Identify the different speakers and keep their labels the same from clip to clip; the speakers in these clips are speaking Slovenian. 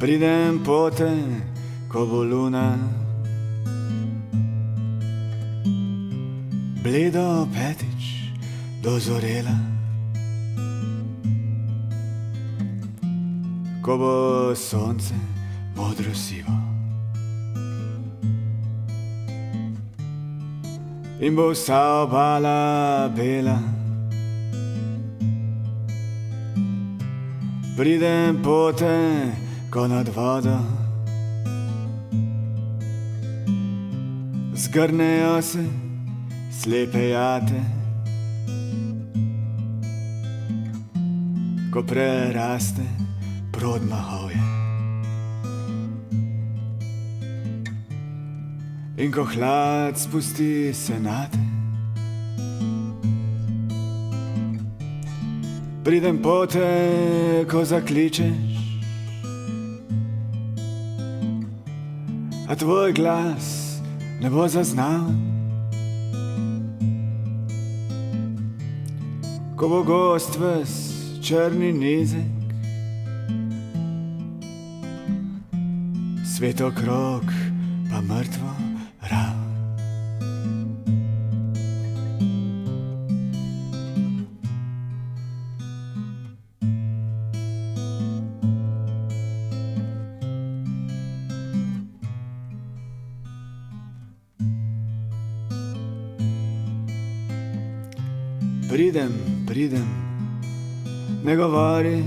Speaker 1: Pridem pote, ko bo luna bledo petič dozorela, ko bo sonce modro sivo in bo vsa obala bela. Pridem pote, ko nad vodo zgrnejo se slepe jate, ko preraste prod mahovje in ko hlad spusti se nate. Pridem pote, ko zakličeš, a tvoj glas ne bo zaznal, ko bo gost ves črni nizek, svet okrog pa mrtvo rav. Pridem, ne govori,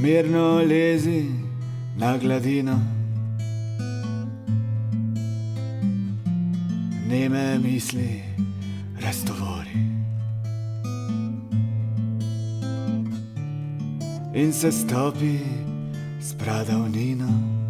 Speaker 1: mirno lezi na gladino, neme misli raztovori in se stopi s pradavnino.